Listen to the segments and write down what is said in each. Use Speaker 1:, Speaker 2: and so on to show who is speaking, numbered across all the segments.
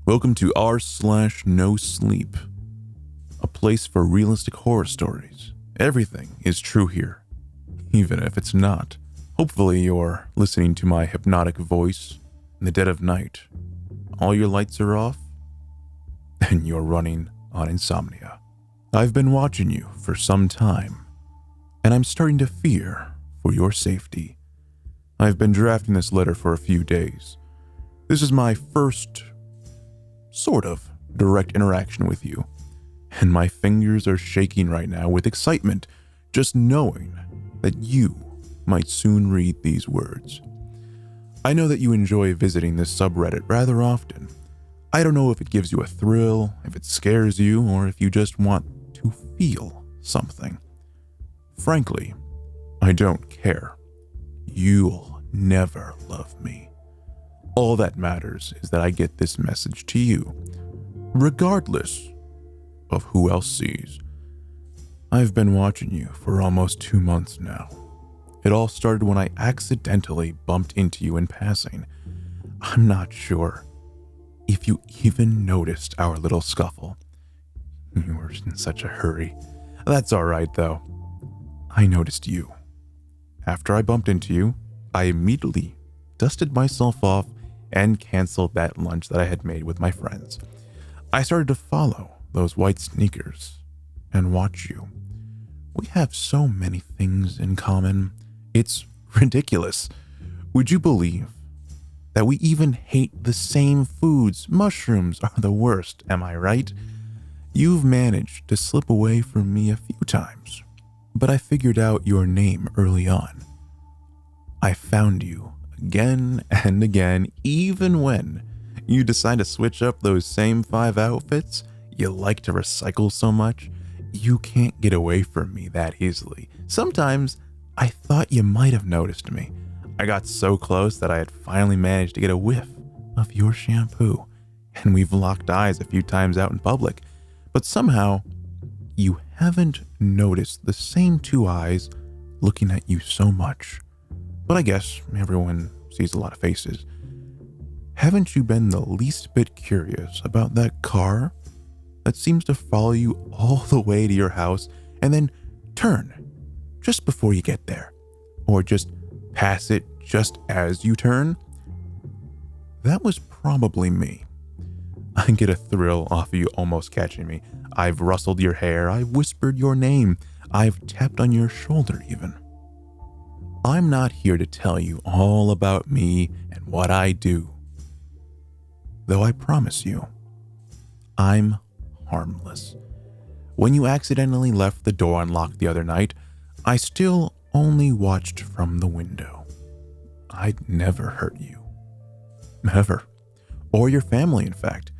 Speaker 1: Welcome to r/NoSleep, a place for realistic horror stories. Everything is true here, even if it's not. Hopefully you're listening to my hypnotic voice in the dead of night. All your lights are off, and you're running on insomnia. I've been watching you for some time, and I'm starting to fear for your safety. I've been drafting this letter for a few days. This is my first sort of direct interaction with you, and my fingers are shaking right now with excitement just knowing that you might soon read these words. I know that you enjoy visiting this subreddit rather often. I don't know if it gives you a thrill, if it scares you, or if you just want to feel something. Frankly, I don't care. You'll never love me. All that matters is that I get this message to you, regardless of who else sees. I've been watching you for almost 2 months now. It all started when I accidentally bumped into you in passing. I'm not sure if you even noticed our little scuffle. You were in such a hurry. That's all right, though. I noticed you. After I bumped into you, I immediately dusted myself off and canceled that lunch that I had made with my friends. I started to follow those white sneakers and watch you. We have so many things in common. It's ridiculous. Would you believe that we even hate the same foods? Mushrooms are the worst, am I right? You've managed to slip away from me a few times, but I figured out your name early on. I found you again and again, even when you decide to switch up those same 5 outfits you like to recycle so much. You can't get away from me that easily. Sometimes I thought you might have noticed me. I got so close that I had finally managed to get a whiff of your shampoo, and we've locked eyes a few times out in public, but somehow you haven't noticed the same 2 eyes looking at you so much. But I guess everyone sees a lot of faces. Haven't you been the least bit curious about that car that seems to follow you all the way to your house and then turn just before you get there? Or just pass it just as you turn? That was probably me. I get a thrill off of you almost catching me. I've rustled your hair, I've whispered your name, I've tapped on your shoulder even. I'm not here to tell you all about me and what I do. Though I promise you, I'm harmless. When you accidentally left the door unlocked the other night, I still only watched from the window. I'd never hurt you. Never. Or your family, in fact.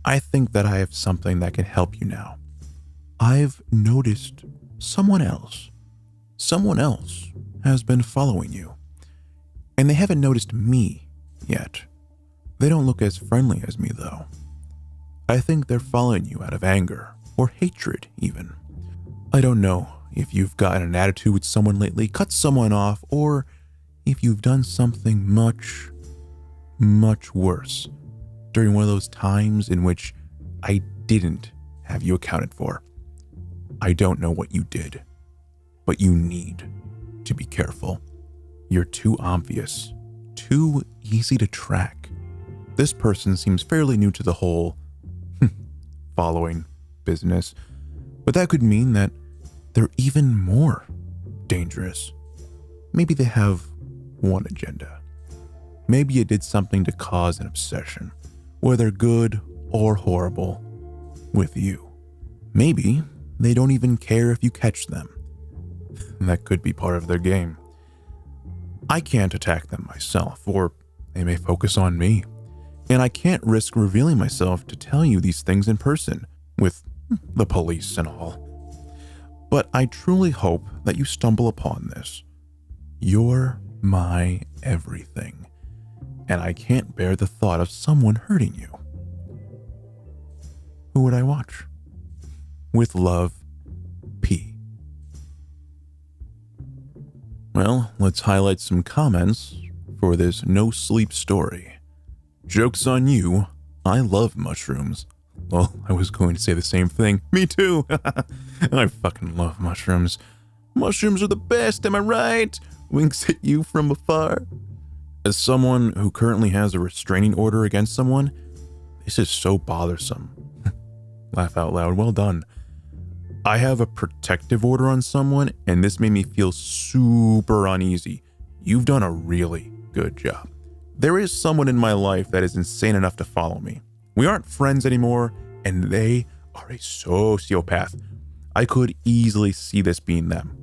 Speaker 1: I think that I have something that can help you now. I've noticed someone else. Someone else has been following you. And they haven't noticed me yet. They don't look as friendly as me, though. I think they're following you out of anger or hatred, even. I don't know if you've gotten an attitude with someone lately, cut someone off, or if you've done something much, much worse during one of those times in which I didn't have you accounted for. I don't know what you did, but you need to be careful. You're too obvious, too easy to track. This person seems fairly new to the whole following business, but that could mean that they're even more dangerous. Maybe they have one agenda. Maybe you did something to cause an obsession, whether good or horrible, with you. Maybe they don't even care if you catch them. That could be part of their game. I can't attack them myself, or they may focus on me. And I can't risk revealing myself to tell you these things in person, with the police and all. But I truly hope that you stumble upon this. You're my everything, and I can't bear the thought of someone hurting you. Who would I watch? With love, P. Well, let's highlight some comments for this no sleep story. Joke's on you, I love mushrooms. Well, I was going to say the same thing. Me too. I fucking love mushrooms. Mushrooms are the best, am I right? Winks at you from afar. As someone who currently has a restraining order against someone, this is so bothersome. Laugh out loud. Well done. I have a protective order on someone, and this made me feel super uneasy. You've done a really good job. There is someone in my life that is insane enough to follow me. We aren't friends anymore, and they are a sociopath. I could easily see this being them.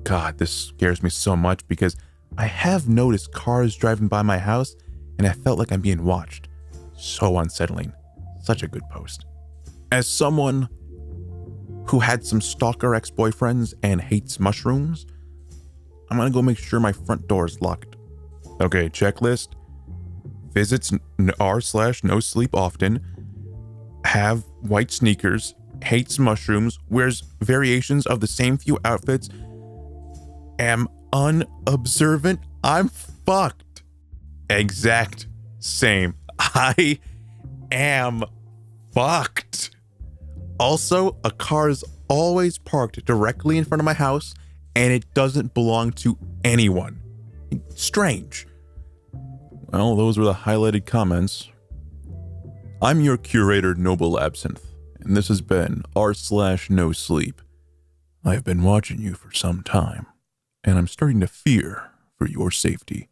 Speaker 1: God, this scares me so much because I have noticed cars driving by my house, and I felt like I'm being watched. So unsettling. Such a good post. As someone who had some stalker ex-boyfriends and hates mushrooms, I'm gonna go make sure my front door is locked. Okay, checklist. Visits r/NoSleep often. Have white sneakers. Hates mushrooms. Wears variations of the same few outfits. Am unobservant. I'm fucked. Exact same. I am fucked. Also, a car is always parked directly in front of my house, and it doesn't belong to anyone. Strange. Well, those were the highlighted comments. I'm your curator, Noble Absinthe, and this has been r/NoSleep. I have been watching you for some time, and I'm starting to fear for your safety.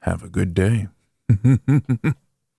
Speaker 1: Have a good day.